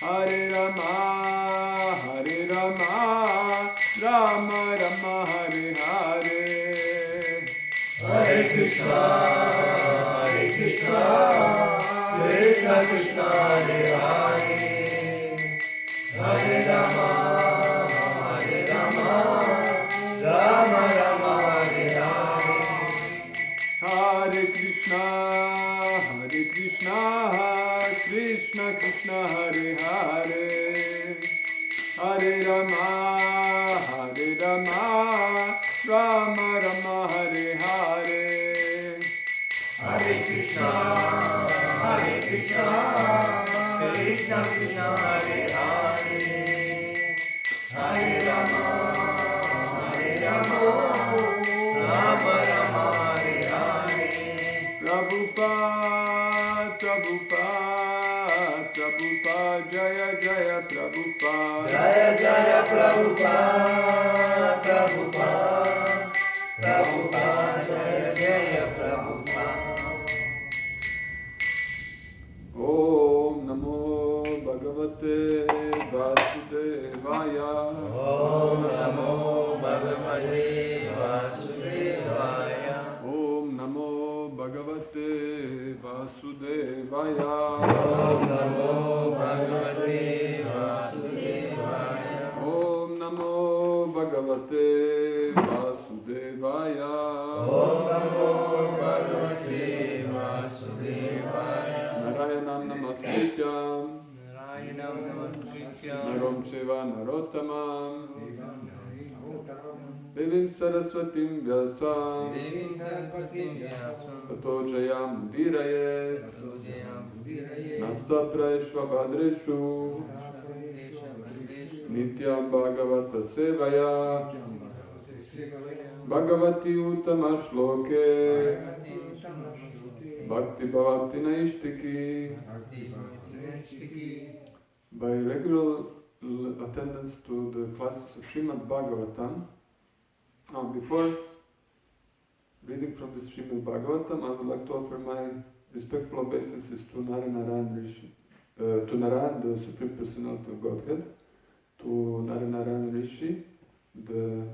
Hare Rama, Hare Rama, Rama Rama, Hare Hare. Hare Krishna, Krishna Krishna, Hare Hare, Hare Rama, Rama Rama, Hare Hare. Hare Krishna, Krishna Krishna, Hare Hare, Hare Rama, Rama Rama, Hare Hare. Hare Krishna, Krishna Krishna, Hare Hare, Hare Rama, Rama Rama, Hare Hare. Prabhupada, Jaya Jaya Prabhupada. Jaya Jaya Prabhupada, Jaya Jaya Prabhupada. Om Namo Bhagavate Vasudevaya. Om Namo Bhagavate Vasudevaya. Om Namo Bhagavate Vasudevaya. Om Namo Bhagavate Vasudevaya. Om Namo Bhagavate Vasudevaya. Om Namo Bhagavate Vasudevaya. Narayanam Namaskrityam Narom Shiva Narottamam Devim Saraswatim Vyasam Tato Jayam Udirayet Nasta Praishva Bhadreshu Nityam Bhagavata Sevaya Bhagavati Uttama Shloke Bhakti Bhavati Naishtiki. By regular attendance to the classes of Srimad Bhagavatam, before reading from this Srimad Bhagavatam, I would like to offer my respectful obeisances to Narayan Rishi, to Narayan, the Supreme Personality of Godhead, to Narayan Rishi, the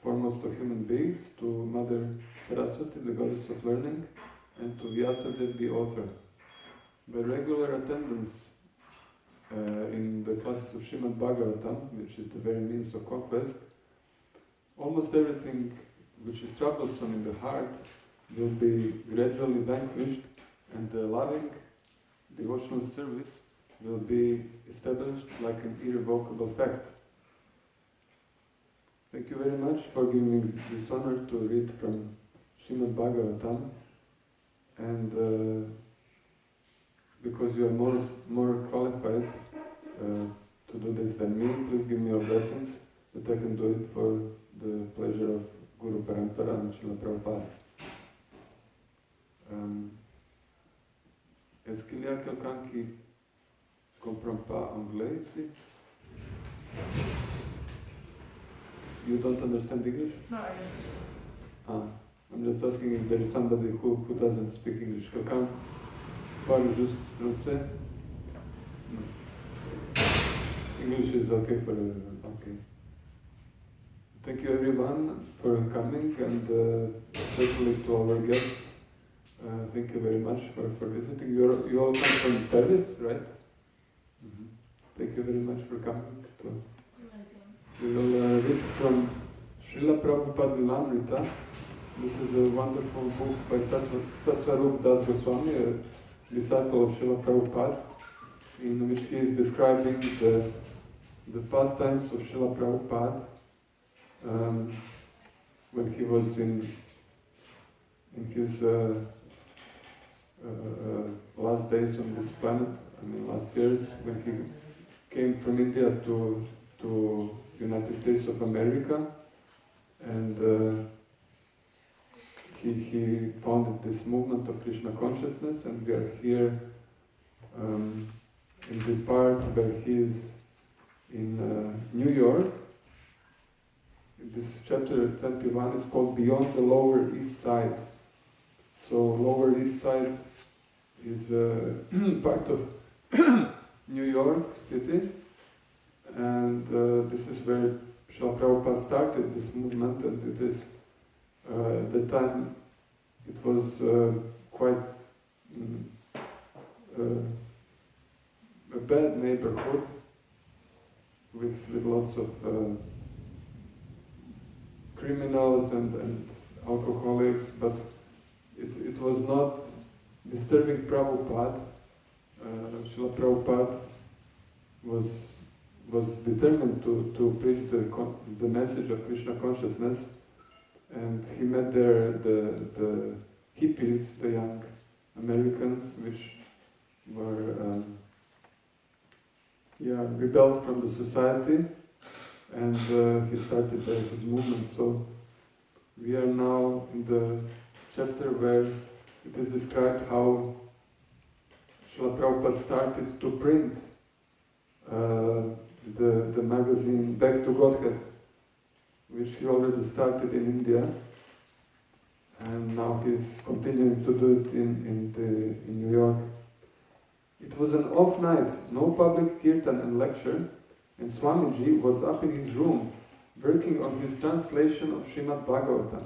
foremost of human beings, to Mother Saraswati, the goddess of learning, and to Vyasadeva, the author. By regular attendance in the classes of Srimad Bhagavatam, which is the very means of conquest, almost everything which is troublesome in the heart will be gradually vanquished, and the loving devotional service will be established like an irrevocable fact. Thank you very much for giving me this honor to read from Srimad Bhagavatam, and because you are more qualified to do this than me, please give me your blessings that I can do it for the pleasure of Guru Parampara and Srila Prabhupada. Est-ce qu'il y a quelqu'un qui ne comprend pas anglais ici? You don't understand English? No, I understand. I'm just asking if there is somebody who doesn't speak English. Quelqu'un parle juste français? No. English is okay for okay. Thank you everyone for coming, and especially to our guests. Thank you very much for visiting. You all come from Paris, right? Mm-hmm. Thank you very much for coming. We will read from Srila Prabhupada Lilamrita. This is a wonderful book by Satsvarup Das Goswami, a disciple of Srila Prabhupada, in which he is describing the pastimes of Srila Prabhupada when he was in his last days on this planet, last years, when he came from India to United States of America, and he founded this movement of Krishna consciousness, and we are here in the part where he is in New York. This chapter 21 is called Beyond the Lower East Side. So Lower East Side is part of New York City, and this is where Srila Prabhupada started this movement, and it is, at the time, it was quite a bad neighborhood with lots of criminals and alcoholics, but it was not disturbing Prabhupada. Srila Prabhupada was determined to preach the message of Krishna consciousness, and he met there the hippies, the young Americans, which were rebelled from the society, and he started his movement. So we are now in the chapter where it is described how Srila Prabhupada started to print the magazine Back to Godhead, which he already started in India, and now he's continuing to do it in New York. It was an off night, no public kirtan and lecture, and Swamiji was up in his room, working on his translation of Srimad Bhagavatam.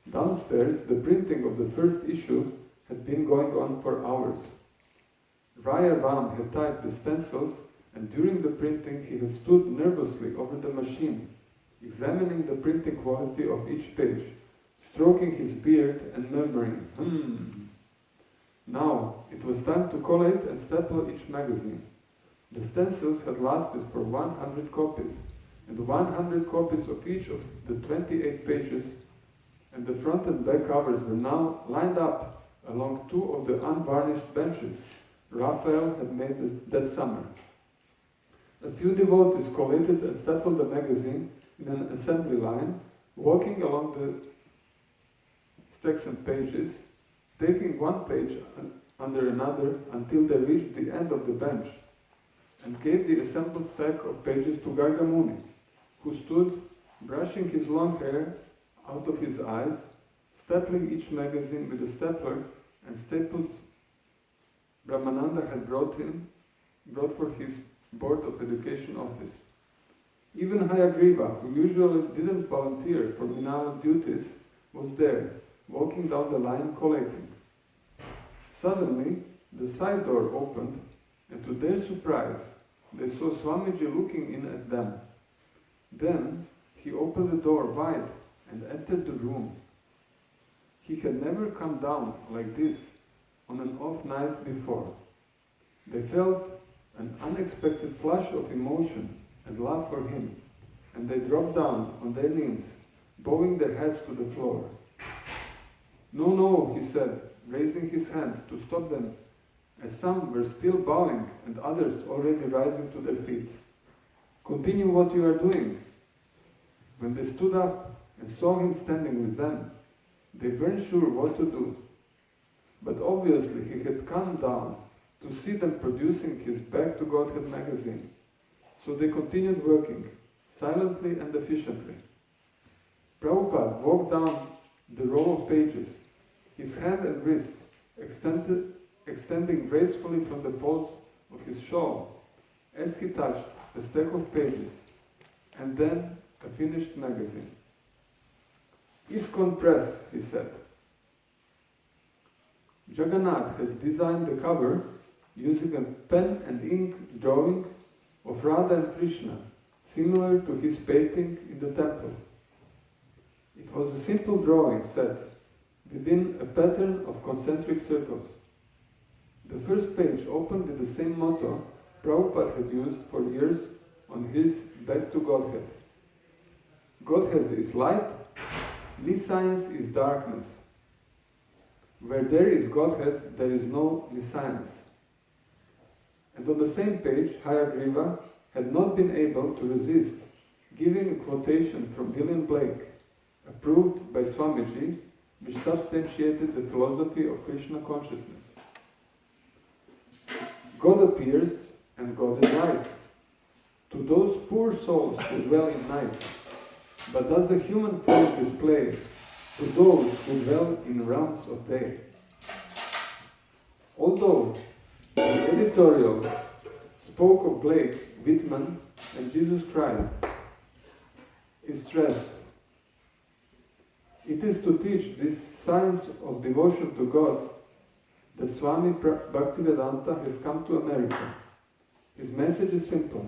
Downstairs, the printing of the first issue had been going on for hours. Raya Ram had typed the stencils, and during the printing he had stood nervously over the machine, examining the printing quality of each page, stroking his beard and murmuring, Now, it was time to collate and staple each magazine. The stencils had lasted for 100 copies, and 100 copies of each of the 28 pages, and the front and back covers were now lined up along two of the unvarnished benches Raphael had made that summer. A few devotees collated and stapled the magazine in an assembly line, walking along the stacks and pages, taking one page under another until they reached the end of the bench, and gave the assembled stack of pages to Gargamuni, who stood brushing his long hair out of his eyes, stapling each magazine with a stapler and staples Brahmananda had brought for his Board of Education office. Even Hayagriva, who usually didn't volunteer for Minala duties, was there, walking down the line collating. Suddenly, the side door opened, and to their surprise, they saw Swamiji looking in at them. Then, he opened the door wide and entered the room. He had never come down like this on an off night before. They felt an unexpected flush of emotion and love for him, and they dropped down on their knees, bowing their heads to the floor. No, no, he said, raising his hand to stop them, as some were still bowing and others already rising to their feet. Continue what you are doing. When they stood up and saw him standing with them, they weren't sure what to do. But obviously he had come down to see them producing his Back to Godhead magazine. So they continued working, silently and efficiently. Prabhupada walked down the row of pages, his hand and wrist extending gracefully from the folds of his shawl, as he touched a stack of pages, and then a finished magazine. ISKCON Press, he said. Jagannath has designed the cover using a pen and ink drawing of Radha and Krishna, similar to his painting in the temple. It was a simple drawing set within a pattern of concentric circles. The first page opened with the same motto Prabhupada had used for years on his Back to Godhead. Godhead is light, nescience is darkness. Where there is Godhead, there is no nescience. And on the same page, Hayagriva had not been able to resist giving a quotation from William Blake, approved by Swamiji, which substantiated the philosophy of Krishna consciousness. God appears and God is light to those poor souls who dwell in night, but does the human form display to those who dwell in realms of day. Although the editorial spoke of Blake, Whitman, and Jesus Christ, is stressed. It is to teach this science of devotion to God that Swami Bhaktivedanta has come to America. His message is simple: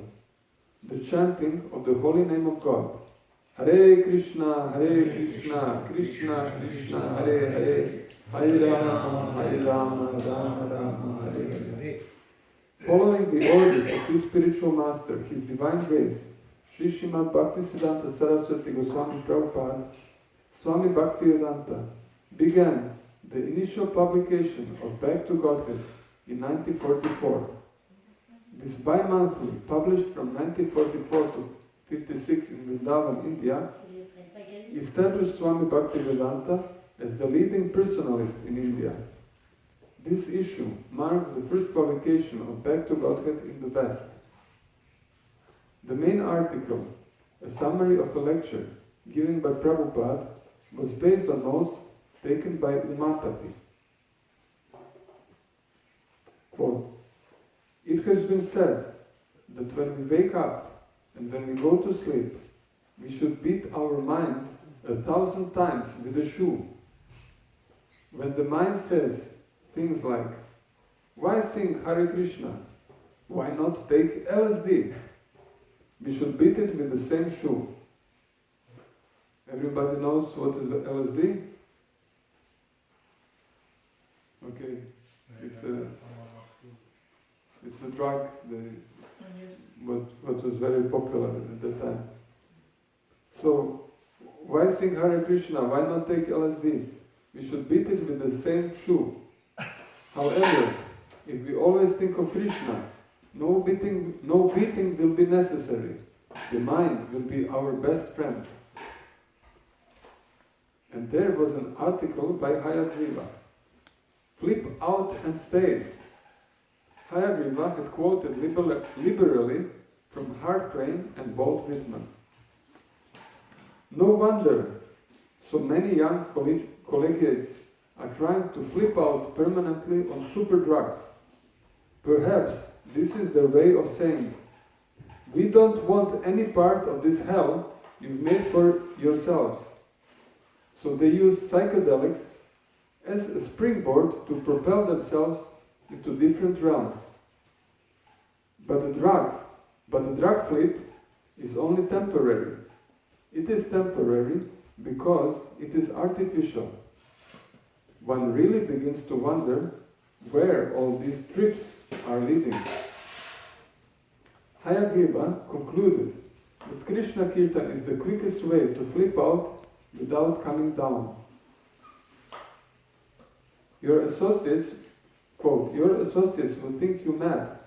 the chanting of the holy name of God. Hare Krishna, Krishna Krishna, Hare Hare, Hare Rama, Rama Rama, Hare Hare. Following the orders of his spiritual master, His Divine Grace, Sri Srimad Bhaktisiddhanta Saraswati Goswami Prabhupada, Swami Bhaktivedanta began the initial publication of Back to Godhead in 1944. This bi-monthly, published from 1944 to 56 in Vrindavan, India, established Swami Bhaktivedanta as the leading personalist in India. This issue marks the first publication of Back to Godhead in the West. The main article, a summary of a lecture given by Prabhupada, was based on notes taken by Umapati. Quote, "It has been said that when we wake up and when we go to sleep, we should beat our mind 1,000 times with a shoe. When the mind says things like, 'Why sing Hare Krishna? Why not take LSD?' we should beat it with the same shoe." Everybody knows what is LSD? Okay, it's a drug what was very popular at the time. So, why sing Hare Krishna? Why not take LSD? We should beat it with the same shoe. However, if we always think of Krishna, no beating will be necessary. The mind will be our best friend. And there was an article by Hayagriva. Flip out and stay. Hayagriva had quoted liberally from Hart Crane and Walt Whitman. No wonder so many young collegiates are trying to flip out permanently on super drugs. Perhaps this is their way of saying, "We don't want any part of this hell you've made for yourselves." So they use psychedelics as a springboard to propel themselves into different realms. But the drug flip is only temporary. It is temporary because it is artificial. One really begins to wonder where all these trips are leading. Hayagriva concluded that Krishna Kirtan is the quickest way to flip out without coming down. Your associates, quote, "Your associates will think you mad.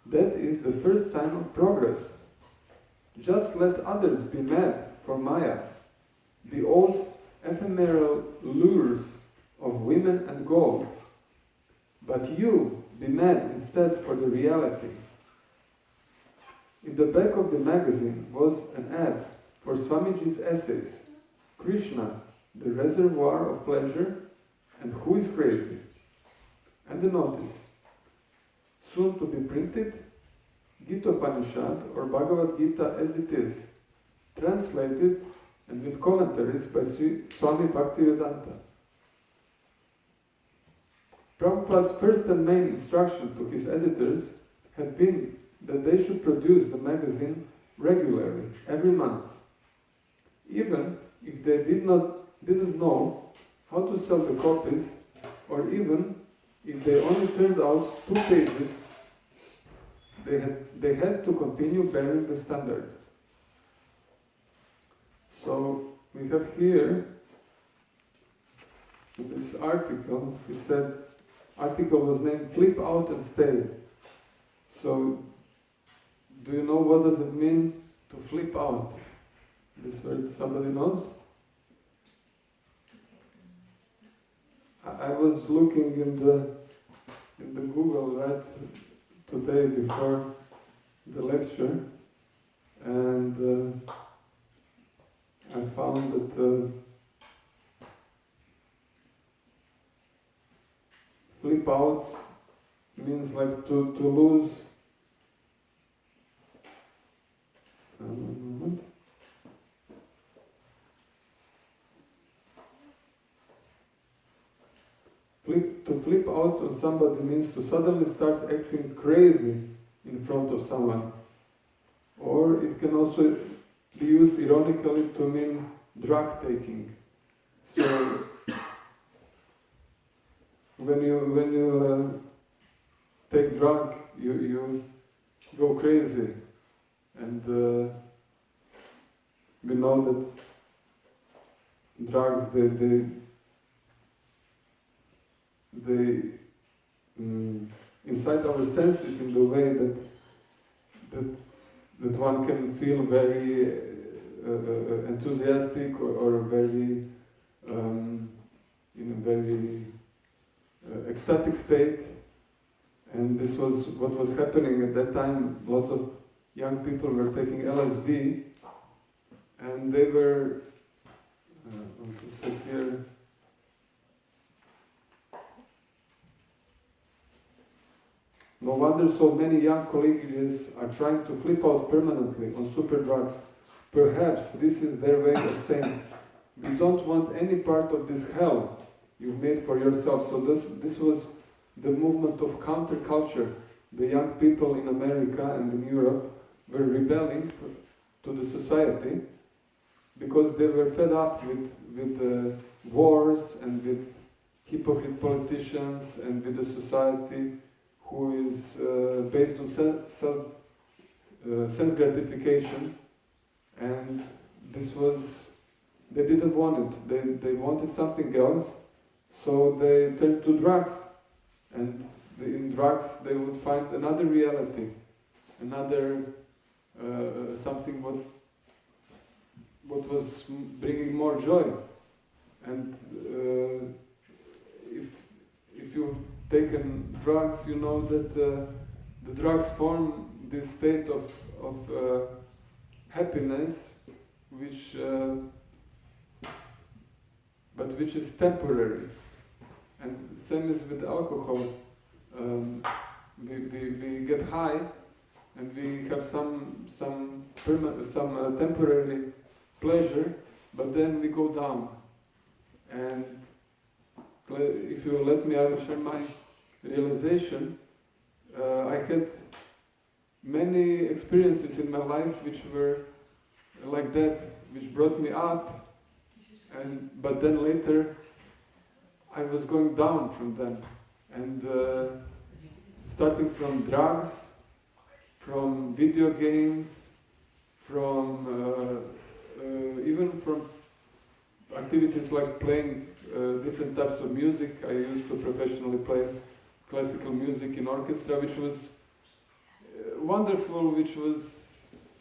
That is the first sign of progress. Just let others be mad for Maya, the old ephemeral lures of women and gold. But you be mad instead for the reality." In the back of the magazine was an ad for Swamiji's essays, Krishna, the Reservoir of Pleasure, and Who is Crazy? And the notice, soon to be printed, Gita-Upanishad or Bhagavad Gita as it is, translated and with commentaries by Swami Bhaktivedanta. Prabhupada's first and main instruction to his editors had been that they should produce the magazine regularly, every month. Even if they didn't know how to sell the copies, or even if they only turned out 2 pages, they had to continue bearing the standard. So we have here this article. It said, article was named "Flip Out and Stay." So do you know what does it mean to flip out? This word somebody knows? I was looking in the Google right today before the lecture, and I found that flip out means like to lose One moment. To flip out on somebody means to suddenly start acting crazy in front of someone. Or it can also be used ironically to mean drug taking. So when you take drug, you go crazy, and we know that drugs they incite our senses in the way that one can feel very enthusiastic or very in a very ecstatic state. And this was what was happening at that time. Lots of young people were taking LSD, and they were, I want to say here, no wonder so many young colleagues are trying to flip out permanently on super drugs. Perhaps this is their way of saying, we don't want any part of this hell you've made for yourself. So this was the movement of counterculture. The young people in America and in Europe were rebelling to the society because they were fed up with wars and with hypocrite politicians and with a society who is based on sense gratification. And this was, they didn't want it. They wanted something else, so they turned to drugs. And in drugs they would find another reality, another something what was bringing more joy. And if you've taken drugs, you know that the drugs form this state of happiness, but which is temporary. And same is with alcohol. We get high, and we have some temporary pleasure, but then we go down. And if you let me, I will share my realization. I had many experiences in my life which were like that, which brought me up, but then later I was going down from them, and starting from drugs, from video games, from even from activities like playing different types of music. I used to professionally play classical music in orchestra, which was wonderful, which was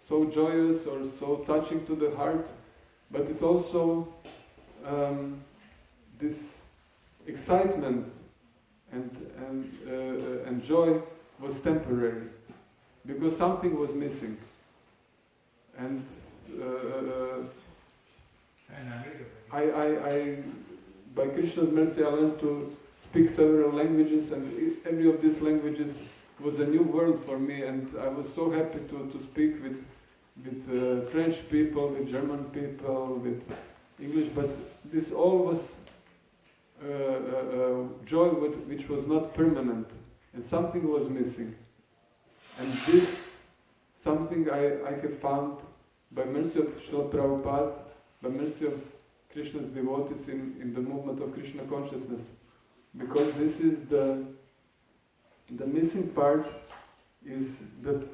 so joyous or so touching to the heart, but it also this excitement and joy was temporary, because something was missing. And I by Krishna's mercy, I learned to speak several languages, and every of these languages was a new world for me, and I was so happy to speak with French people, with German people, with English, but this all was joy which was not permanent, and something was missing. And this something I have found by mercy of Srila Prabhupada, by mercy of Krishna's devotees in the movement of Krishna consciousness, because this is the missing part, is that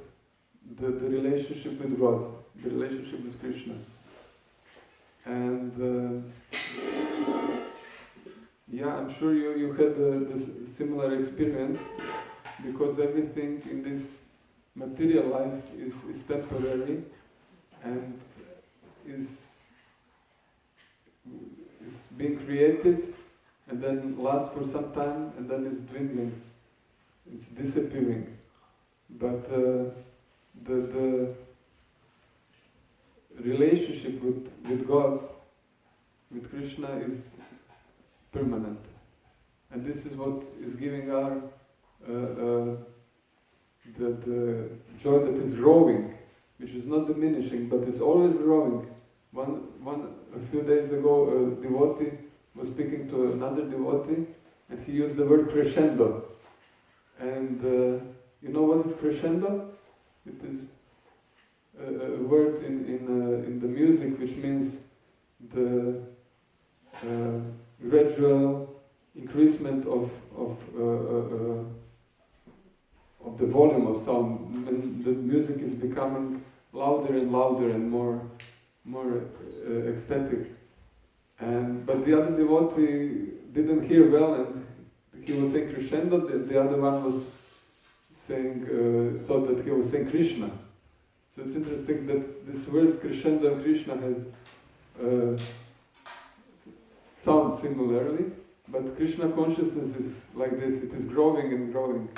the relationship with God, the relationship with Krishna. And yeah, I'm sure you had this similar experience, because everything in this material life is temporary and is being created and then lasts for some time and then is dwindling, it's disappearing. But the relationship with God, with Krishna, is permanent, and this is what is giving our the joy that is growing, which is not diminishing, but is always growing. A few days ago, a devotee was speaking to another devotee, and he used the word crescendo. And you know what is crescendo? It is a word in the music which means the gradual increasement of the volume of sound. When the music is becoming louder and louder and more ecstatic. But the other devotee didn't hear well, and he was saying crescendo. The other one was saying, thought that he was saying Krishna. So it's interesting that this words crescendo and Krishna has sound similarly, but Krishna consciousness is like this. It is growing and growing.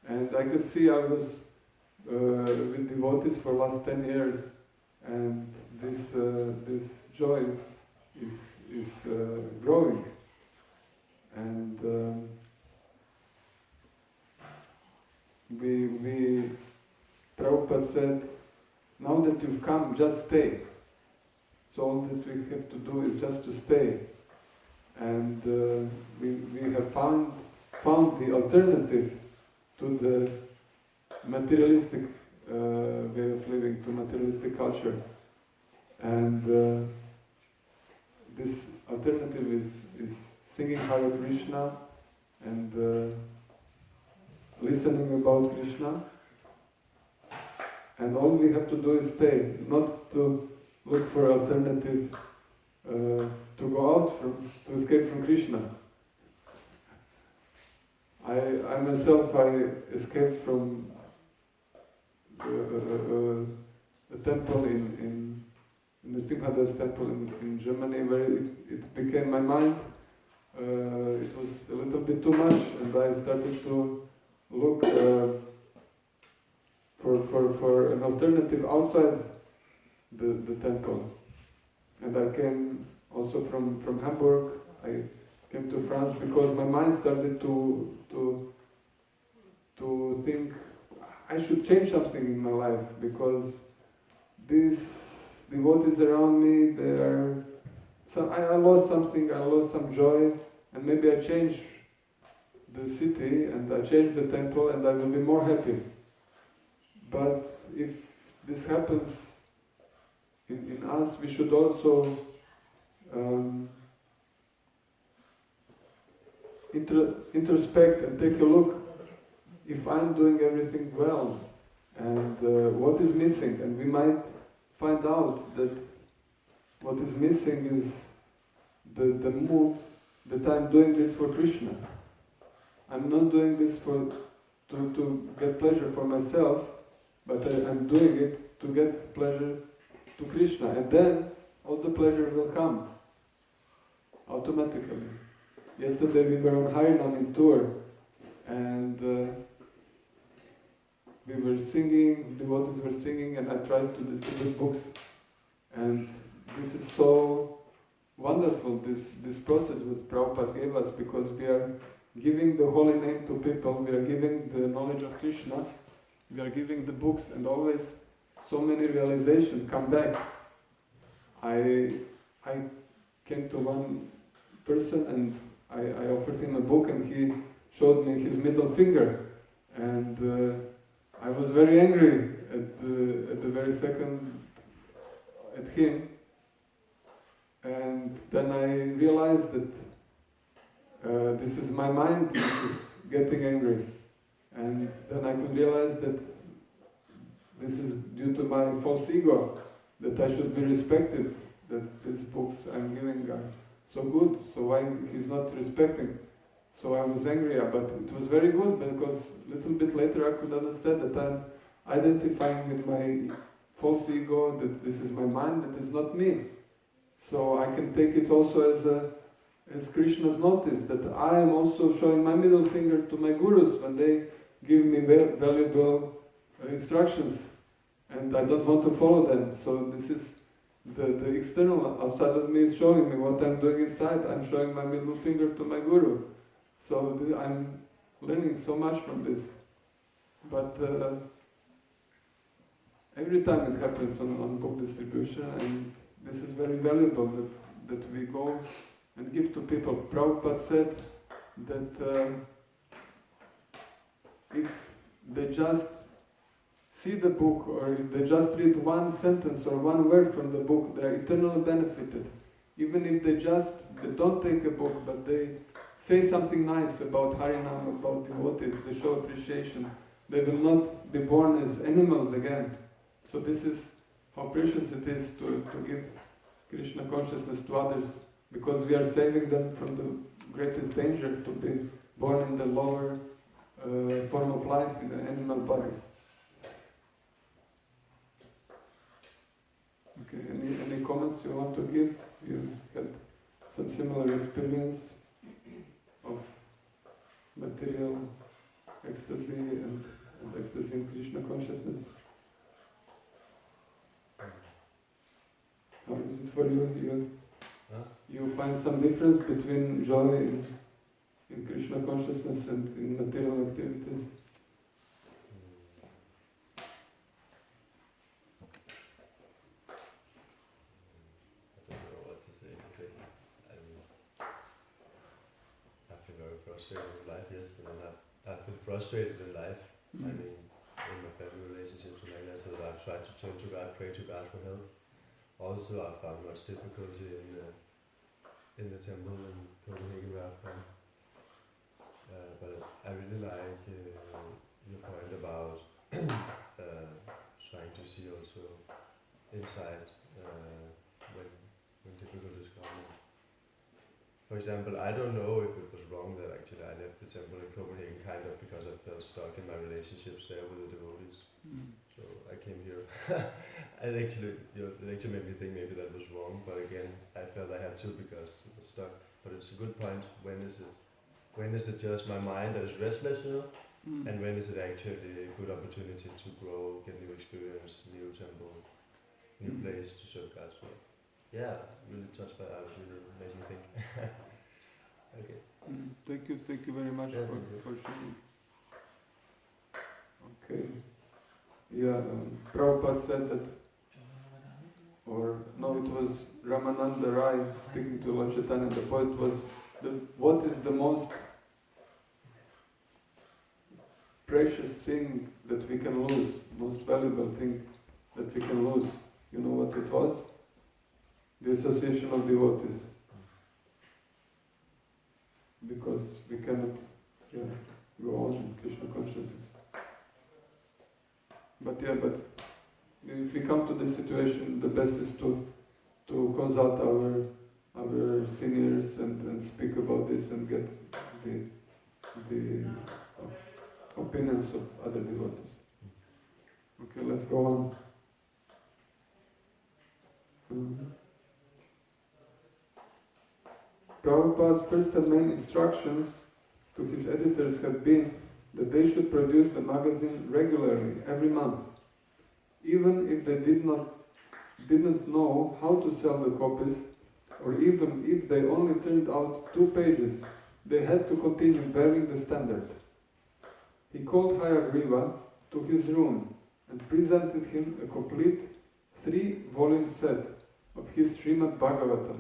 And I could see I was with devotees for last 10 years, and this joy is growing. And Prabhupada said, now that you've come, just stay. So all that we have to do is just to stay. And we have found the alternative to the materialistic way of living, to materialistic culture. And this alternative is singing Hare Krishna and listening about Krishna. And all we have to do is stay, not to look for alternative to go out to escape from Krishna. I myself, I escaped from a temple in Nrsimhadeva's temple in Germany, where it became my mind. It was a little bit too much, and I started to look for an alternative outside the temple. And I came also from Hamburg. I came to France because my mind started to think I should change something in my life, because these devotees around me, I lost something, I lost some joy, and maybe I change the city and I change the temple and I will be more happy. But if this happens in us, we should also introspect and take a look if I'm doing everything well and what is missing. And we might find out that what is missing is the mood that I'm doing this for Krishna. I'm not doing this to get pleasure for myself, but I'm doing it to get pleasure to Krishna, and then all the pleasure will come automatically. Yesterday we were on Harinam in tour, and we were singing, devotees were singing, and I tried to distribute books. And this is so wonderful, this process which Prabhupada gave us, because we are giving the holy name to people, we are giving the knowledge of Krishna, we are giving the books, and always so many realizations come back. I came to one person and I offered him a book, and he showed me his middle finger, and I was very angry at the very second at him, and then I realized that this is my mind which is getting angry, and then I could realize that this is due to my false ego, that I should be respected, that these books I'm giving are so good, so why he's not respecting? So I was angry, but it was very good, because a little bit later I could understand that I'm identifying with my false ego, that this is my mind, that is not me. So I can take it also as Krishna's notice, that I am also showing my middle finger to my gurus when they give me valuable instructions, and I don't want to follow them. So this is the external, outside of me is showing me what I'm doing inside. I'm showing my middle finger to my guru. So I'm learning so much from this. But every time it happens on book distribution, and this is very valuable that we go and give to people. Prabhupada said that if they just see the book, or if they just read one sentence or one word from the book, they are eternally benefited. Even if they don't take a book, but they say something nice about Harinam, about devotees, they show appreciation, they will not be born as animals again. So this is how precious it is to give Krishna consciousness to others, because we are saving them from the greatest danger to be born in the lower form of life, in the animal bodies. Okay, any comments you want to give? You had some similar experience of material ecstasy and ecstasy in Krishna consciousness? How is it for you? You find some difference between joy in Krishna consciousness and in material activities? I don't know what to say. I've been very frustrated in life, yes, and I've been frustrated in life. I mean, in my family relationships and like that, so that I've tried to turn to God, pray to God for help. Also, I found much difficulty in the temple in Copenhagen where I'm from. But I really like your point about trying to see also inside when difficulties come. For example, I don't know if it was wrong that actually I left the temple in Copenhagen kind of because I felt stuck in my relationships there with the devotees. So I came here. And actually, it actually made me think maybe that was wrong, but again, I felt I had to because it was stuck. But it's a good point. When is it just my mind that is restless, and when is it actually a good opportunity to grow, get new experience, new temple, new place to serve God? So yeah, really touched by that. Really made me think. Okay. Thank you very much for sharing. Okay. Yeah, Prabhupada said that, or no, it was Ramananda Rai speaking to Lord Chaitanya. The point was that what is the most precious thing that we can lose, most valuable thing that we can lose? You know what it was? The association of devotees. Because we cannot go on in Krishna consciousness. But if we come to this situation, the best is to consult our seniors and speak about this and get the opinions of other devotees. Okay, let's go on. Prabhupada's first and main instructions to his editors had been that they should produce the magazine regularly, every month. Even if they didn't know how to sell the copies, or even if they only turned out 2 pages, they had to continue bearing the standard. He called Hayagriva to his room and presented him a complete 3-volume set of his Srimad Bhagavatam.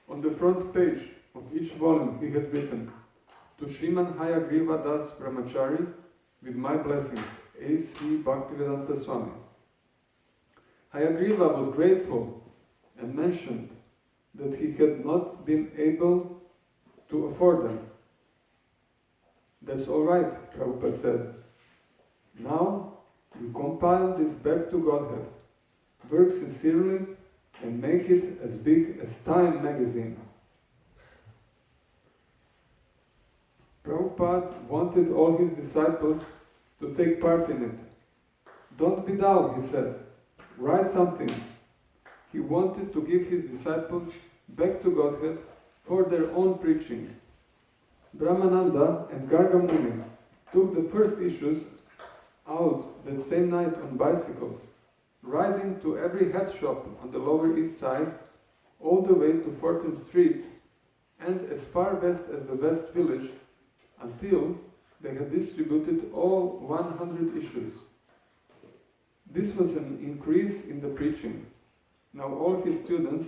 On the front page of each volume he had written, "To Sriman Hayagriva Das Brahmachari, with my blessings, A.C. Bhaktivedanta Swami." Hayagriva was grateful and mentioned that he had not been able to afford them. "That's all right," Prabhupada said. "Now you compile this back to Godhead, work sincerely, and make it as big as Time magazine." Prabhupada wanted all his disciples to take part in it. "Don't be dull," he said. "Write something." He wanted to give his disciples back to Godhead for their own preaching. Brahmananda and Garga Muni took the first issues out that same night on bicycles, riding to every hat shop on the Lower East Side, all the way to 14th Street, and as far west as the West Village, until they had distributed all 100 issues. This was an increase in the preaching. Now all his students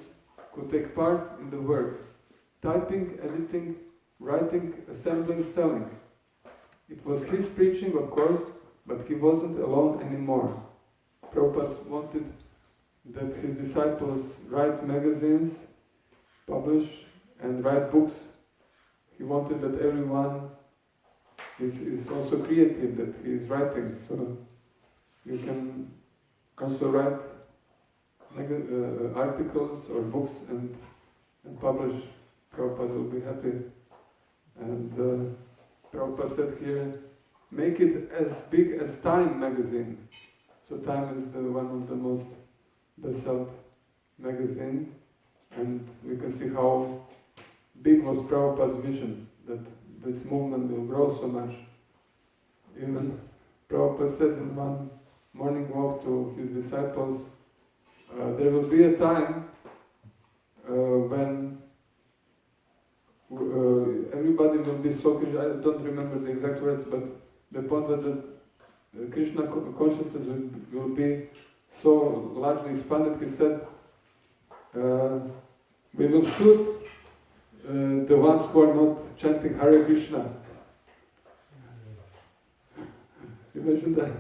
could take part in the work, typing, editing, writing, assembling, selling. It was his preaching, of course, but he wasn't alone anymore. Prabhupada wanted that his disciples write magazines, publish and write books. He wanted that everyone is also creative, that he is writing. So you can also write articles or books and publish. Prabhupada will be happy. And Prabhupada said here, make it as big as Time magazine. So Time is one of the most best-sold magazine, and we can see how big was Prabhupada's vision, that this movement will grow so much. Even Prabhupada said in one morning walk to his disciples, there will be a time when everybody will be so Krishna. I don't remember the exact words, but the point was that Krishna consciousness will be so largely expanded. He said, we will shoot the ones who are not chanting Hare Krishna. Imagine that.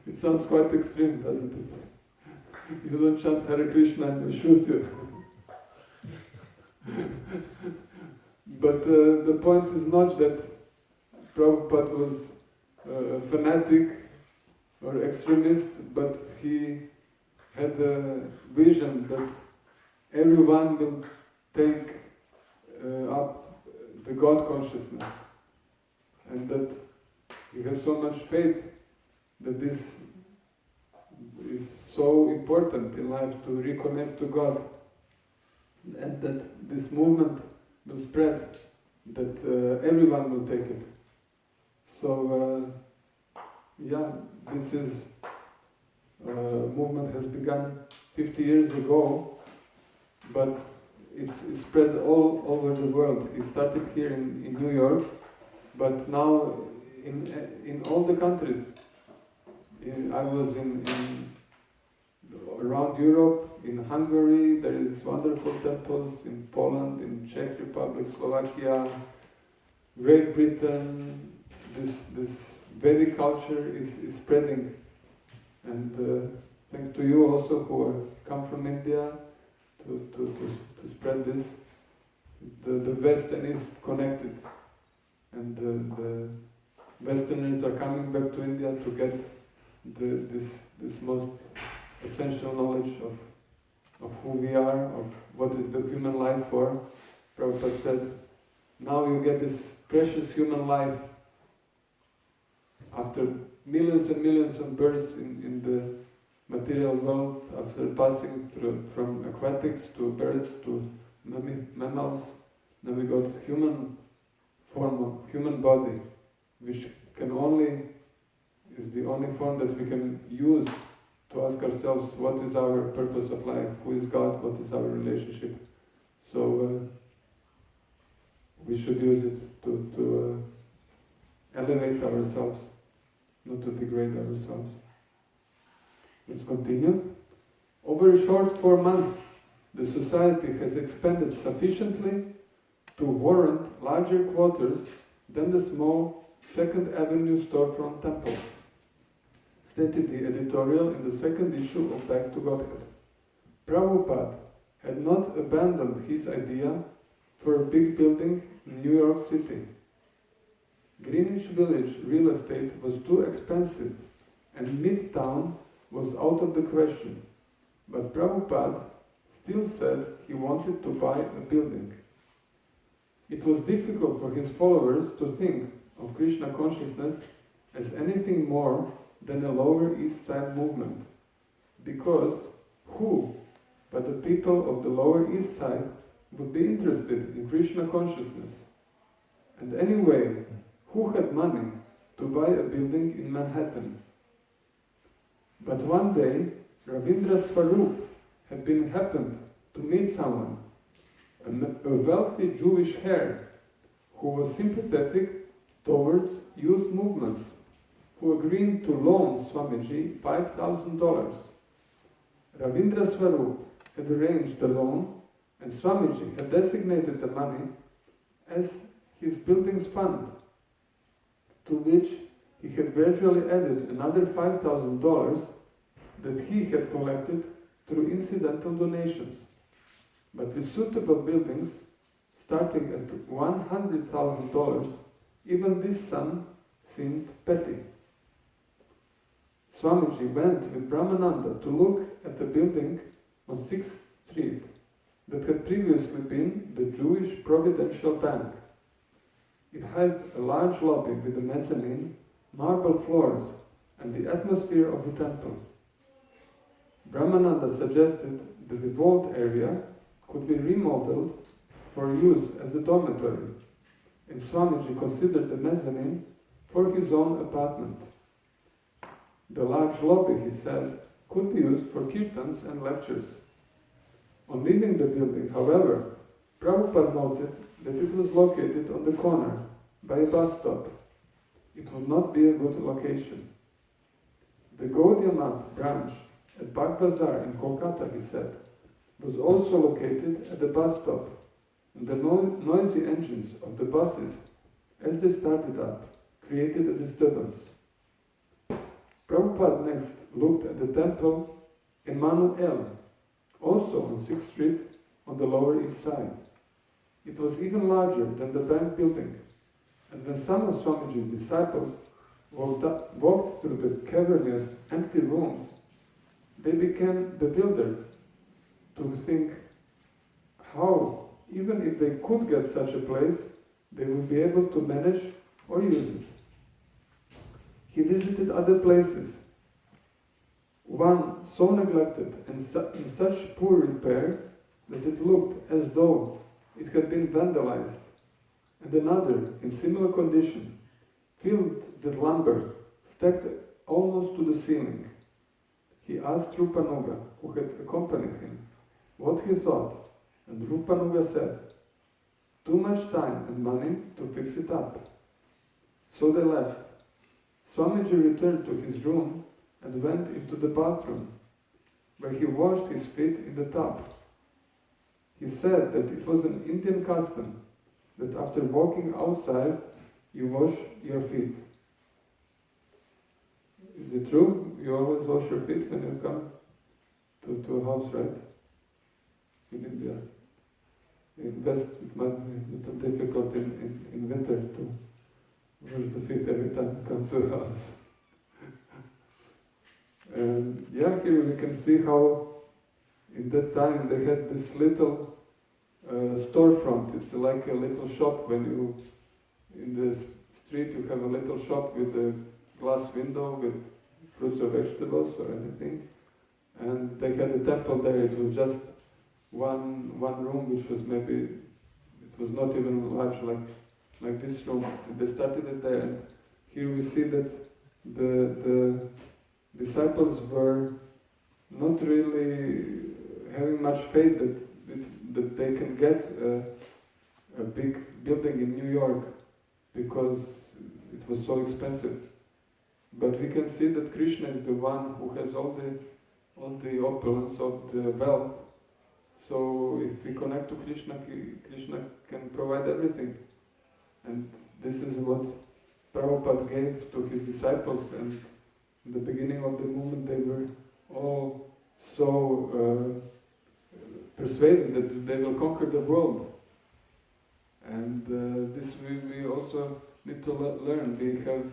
It sounds quite extreme, doesn't it? You don't chant Hare Krishna and we shoot you. But the point is not that Prabhupada was a fanatic or extremist, but he had a vision that everyone will take up the God consciousness, and that he has so much faith that this is so important in life, to reconnect to God, and that this movement will spread, that everyone will take it. So this movement has begun 50 years ago, but it's spread all over the world. It started here in New York, but now in all the countries. I was in around Europe, in Hungary. There is wonderful temples in Poland, in Czech Republic, Slovakia, Great Britain. This Vedic culture is spreading, and thanks to you also who come from India to spread this. The Western is connected, and the Westerners are coming back to India to get this most essential knowledge of who we are, of what is the human life for. Prabhupada said, now you get this precious human life after millions and millions of births in the material world, after passing through from aquatics to birds to mammals. Now we got human form of human body, which is the only form that we can use to ask ourselves what is our purpose of life, who is God, what is our relationship. So we should use it to elevate ourselves, not to degrade ourselves. Let's continue. Over a short 4 months, the society has expanded sufficiently to warrant larger quarters than the small Second Avenue storefront temple, stated the editorial in the second issue of Back to Godhead. Prabhupada had not abandoned his idea for a big building in New York City. Greenwich Village real estate was too expensive, and Midtown was out of the question. But Prabhupada still said he wanted to buy a building. It was difficult for his followers to think of Krishna consciousness as anything more than a Lower East Side movement, because who but the people of the Lower East Side would be interested in Krishna consciousness? And anyway, who had money to buy a building in Manhattan? But one day, Ravindra Swarup had happened to meet someone, a wealthy Jewish heir, who was sympathetic towards youth movements. who agreed to loan Swamiji $5,000. Ravindra Swarup had arranged the loan, and Swamiji had designated the money as his building's fund, to which he had gradually added another $5,000 that he had collected through incidental donations. But with suitable buildings, starting at $100,000, even this sum seemed petty. Swamiji went with Brahmananda to look at a building on 6th Street that had previously been the Jewish Providential Bank. It had a large lobby with a mezzanine, marble floors, and the atmosphere of a temple. Brahmananda suggested that the vault area could be remodeled for use as a dormitory, and Swamiji considered the mezzanine for his own apartment. The large lobby, he said, could be used for kirtans and lectures. On leaving the building, however, Prabhupada noted that it was located on the corner, by a bus stop. It would not be a good location. The Gaudiya Math branch at Bagh Bazar in Kolkata, he said, was also located at the bus stop, and the noisy engines of the buses, as they started up, created a disturbance. Prabhupada next looked at the temple Emmanuel, also on 6th Street on the Lower East Side. It was even larger than the bank building, and when some of Swamiji's disciples walked through the cavernous, empty rooms, they became bewildered to think how, even if they could get such a place, they would be able to manage or use it. He visited other places, one so neglected and in such poor repair that it looked as though it had been vandalized, and another in similar condition, filled with lumber, stacked almost to the ceiling. He asked Rupanuga, who had accompanied him, what he thought, and Rupanuga said, "Too much time and money to fix it up." So they left. Swamiji returned to his room and went into the bathroom, where he washed his feet in the tub. He said that it was an Indian custom that after walking outside, you wash your feet. Is it true? You always wash your feet when you come to a house, right? In India. In West, it might be a little difficult in winter to wash the feet every time you come to a house. And yeah, here we can see how in that time they had this little storefront. It's like a little shop when you, in the street you have a little shop with a glass window with fruits or vegetables or anything. And they had a temple there. It was just one room, which was maybe, it was not even large like this room. And they started it there. And here we see that the disciples were not really having much faith that they can get a big building in New York because it was so expensive. But we can see that Krishna is the one who has all the opulence of the wealth. So if we connect to Krishna, Krishna can provide everything. And this is what Prabhupada gave to his disciples, and in the beginning of the movement they were all so persuaded that they will conquer the world. And this we also need to learn. We have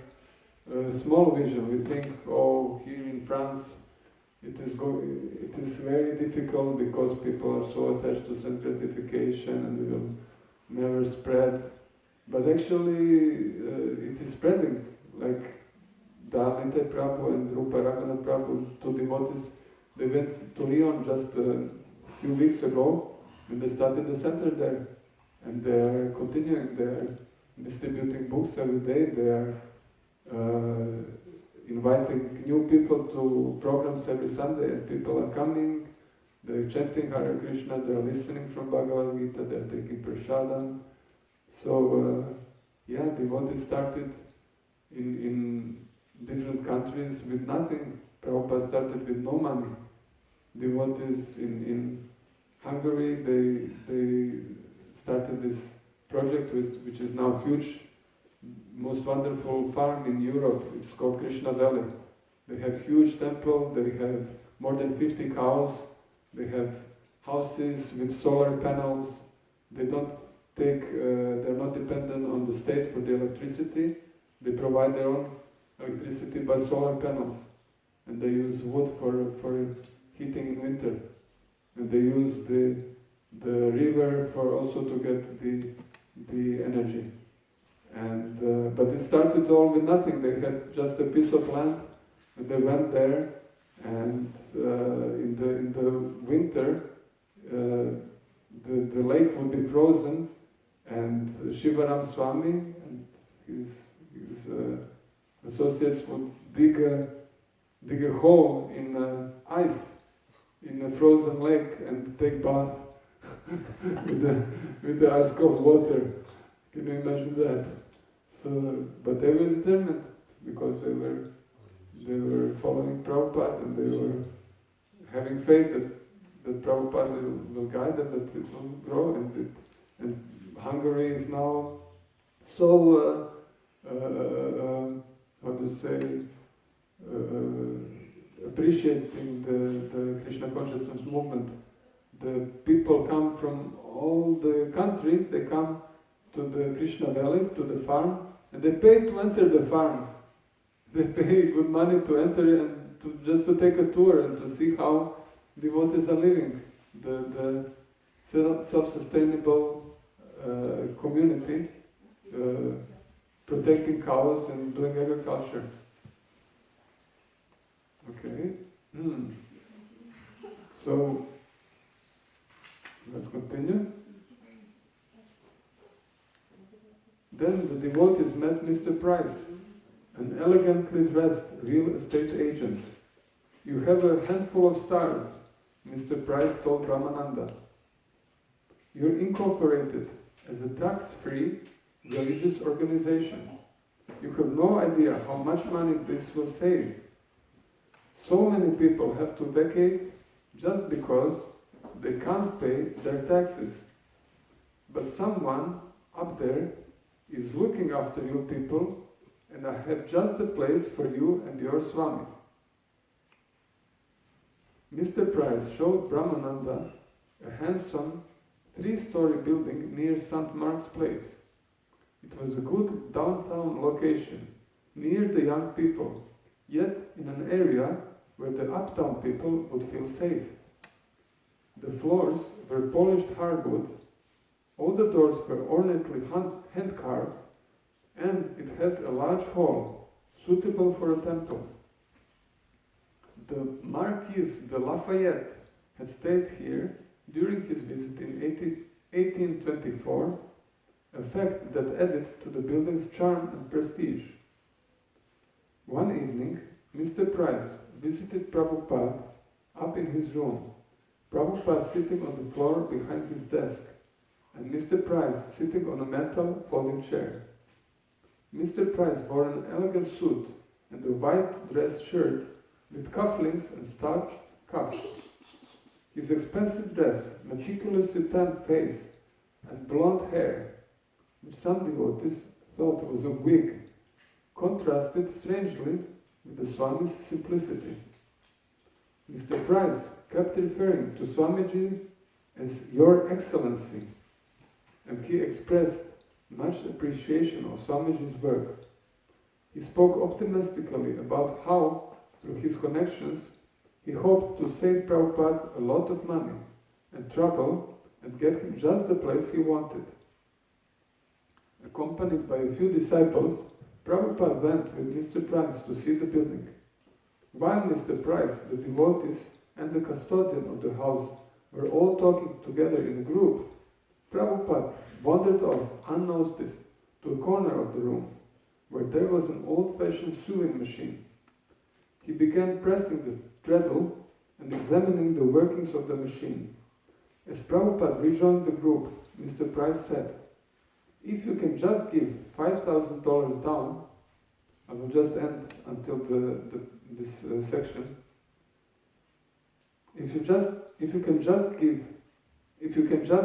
a small vision. We think, oh, here in France it is very difficult because people are so attached to sense gratification and we will never spread. But actually it is spreading, like Nitai Prabhu and Rupa Raghunath Prabhu, two devotees, they went to Lyon just a few weeks ago and they started a center there, and they are continuing. They are distributing books every day. They are inviting new people to programs every Sunday, and people are coming. They are chanting Hare Krishna. They are listening from Bhagavad Gita. They are taking prasadam. So devotees started in countries with nothing. Prabhupada started with no money. Devotees in Hungary, they started this project which is now huge, most wonderful farm in Europe. It's called Krishna Valley. They have huge temple, they have more than 50 cows, they have houses with solar panels. They don't they're not dependent on the state for the electricity. They provide their own electricity by solar panels. And they use wood for heating in winter. And they use the river for also to get the energy. And but it started all with nothing. They had just a piece of land, and they went there. And in the winter, the lake would be frozen, and Shivaram Swami and his associates would dig a hole in ice in a frozen lake and take bath with the ice cold water. Can you imagine that? So, but they were determined because they were following Prabhupada, and they were having faith that Prabhupada will guide them, that it will grow, and Hungary is now so how to say, appreciating the Krishna consciousness movement. The people come from all the country, they come to the Krishna Valley, to the farm, and they pay to enter the farm. They pay good money to enter and just to take a tour and to see how devotees are living. The self-sustainable community, protecting cows and doing agriculture. Okay. So, let's continue. Then the devotees met Mr. Price, an elegantly dressed real estate agent. You have a handful of stars, Mr. Price told Ramananda. You're incorporated as a tax-free religious organization. You have no idea how much money this will save. So many people have to vacate just because they can't pay their taxes. But someone up there is looking after you people, and I have just the place for you and your Swami. Mr. Price showed Brahmananda a handsome 3-story building near St. Mark's Place. It was a good downtown location, near the young people, yet in an area where the uptown people would feel safe. The floors were polished hardwood, all the doors were ornately hand-carved, and it had a large hall, suitable for a temple. The Marquis de Lafayette had stayed here during his visit in 1824, a fact that added to the building's charm and prestige. One evening, Mr. Price visited Prabhupada up in his room, Prabhupada sitting on the floor behind his desk, and Mr. Price sitting on a metal folding chair. Mr. Price wore an elegant suit and a white dress shirt with cufflinks and starched cuffs. His expensive dress, meticulously tanned face, and blonde hair, which some devotees thought was a wig, contrasted strangely with the Swami's simplicity. Mr. Price kept referring to Swamiji as Your Excellency, and he expressed much appreciation of Swamiji's work. He spoke optimistically about how, through his connections, he hoped to save Prabhupada a lot of money and trouble and get him just the place he wanted. Accompanied by a few disciples, Prabhupada went with Mr. Price to see the building. While Mr. Price, the devotees, and the custodian of the house were all talking together in a group, Prabhupada wandered off unnoticed to a corner of the room, where there was an old-fashioned sewing machine. He began pressing the treadle and examining the workings of the machine. As Prabhupada rejoined the group, Mr. Price said, "If you can just give $5,000 down, I will just end until this section. If you can just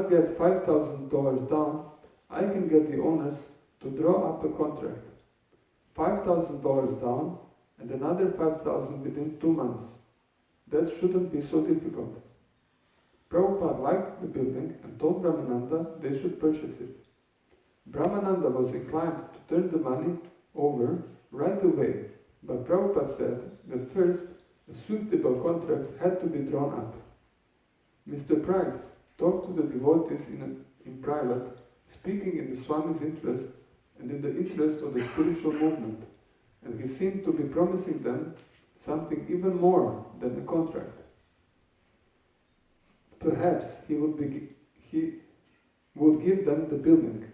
get $5,000 down, I can get the owners to draw up a contract. $5,000 down and another $5,000 within 2 months. That shouldn't be so difficult. Prabhupada liked the building and told Brahmananda they should purchase it. Brahmananda was inclined to turn the money over right away, but Prabhupada said that first a suitable contract had to be drawn up. Mr. Price talked to the devotees in private, speaking in the Swami's interest and in the interest of the spiritual movement, and he seemed to be promising them something even more than a contract. Perhaps he would give them the building.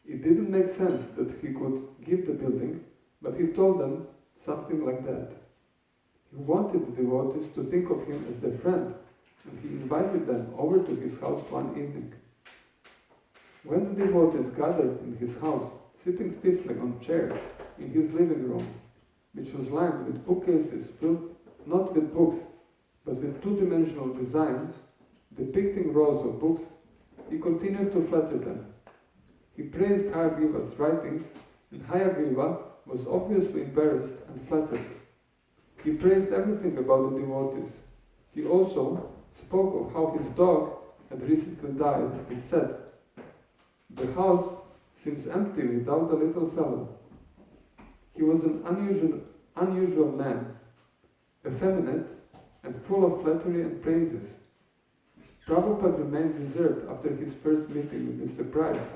It didn't make sense that he could give the building, but he told them something like that. He wanted the devotees to think of him as their friend, and he invited them over to his house one evening. When the devotees gathered in his house, sitting stiffly on chairs in his living room, which was lined with bookcases filled not with books, but with two-dimensional designs depicting rows of books, he continued to flatter them. He praised Hayagriva's writings, and Hayagriva was obviously embarrassed and flattered. He praised everything about the devotees. He also spoke of how his dog had recently died and said, "The house seems empty without the little fellow." He was an unusual man, effeminate and full of flattery and praises. Prabhupada remained reserved after his first meeting with Mr. Price,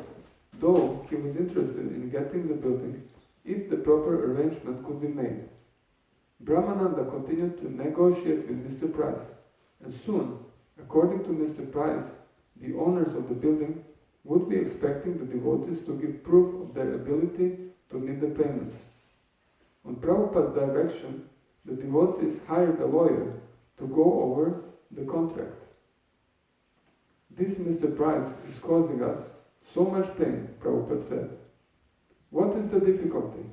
though he was interested in getting the building if the proper arrangement could be made. Brahmananda continued to negotiate with Mr. Price, and soon, according to Mr. Price, the owners of the building would be expecting the devotees to give proof of their ability to meet the payments. On Prabhupada's direction, the devotees hired a lawyer to go over the contract. "This Mr. Price is causing us so much pain," Prabhupada said. "What is the difficulty?"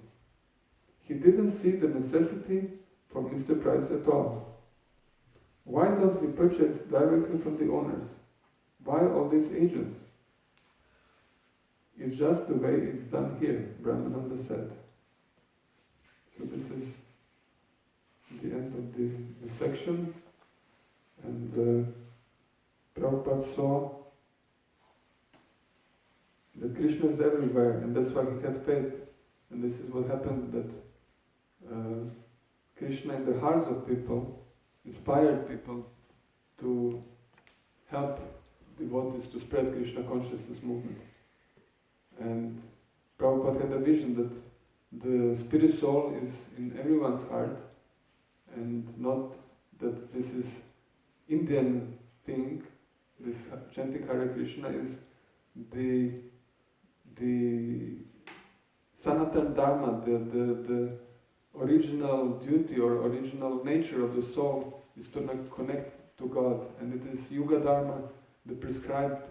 He didn't see the necessity for Mr. Price at all. "Why don't we purchase directly from the owners? Why all these agents?" "It's just the way it's done here," Brahmananda said. So this is the end of the section, and Prabhupada saw that Krishna is everywhere, and that's why he had faith. And this is what happened, that Krishna in the hearts of people inspired people to help devotees to spread Krishna consciousness movement. And Prabhupada had a vision that the spirit soul is in everyone's heart, and not that this is Indian thing. This chanting Hare Krishna is the Sanatana Dharma, the original duty or original nature of the soul is to connect to God, and it is Yuga Dharma, the prescribed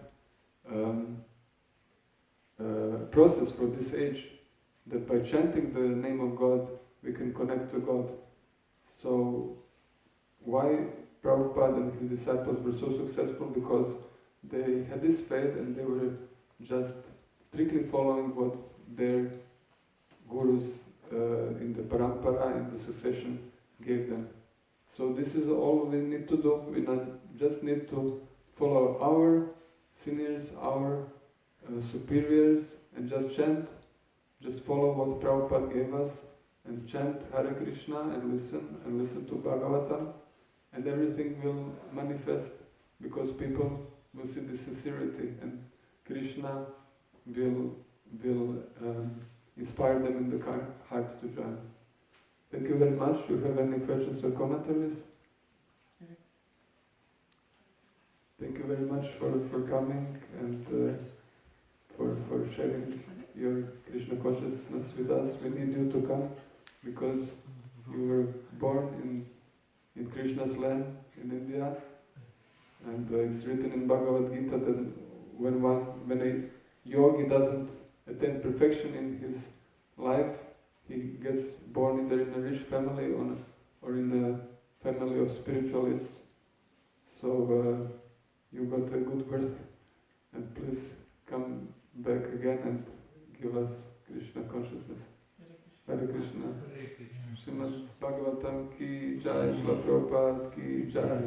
process for this age, that by chanting the name of God we can connect to God. So why Prabhupada and his disciples were so successful? Because they had this faith and they were just strictly following what their gurus in the parampara, in the succession, gave them. So this is all we need to do. We just need to follow our seniors, our superiors, and just chant, just follow what Prabhupada gave us, and chant Hare Krishna and listen to Bhagavatam, and everything will manifest, because people will see the sincerity, and Krishna will inspire them in the heart to join. Thank you very much. Do you have any questions or commentaries? Thank you very much for coming and for sharing your Krishna consciousness with us. We need you to come because you were born in Krishna's land in India, and it's written in Bhagavad Gita that when a yogi doesn't attain perfection in his life, he gets born either in a rich family or in a family of spiritualists. So you got a good birth, and please come back again and give us Krishna consciousness. Hare Krishna. Srimad Bhagavatam ki jai, Srila Prabhupada ki jai.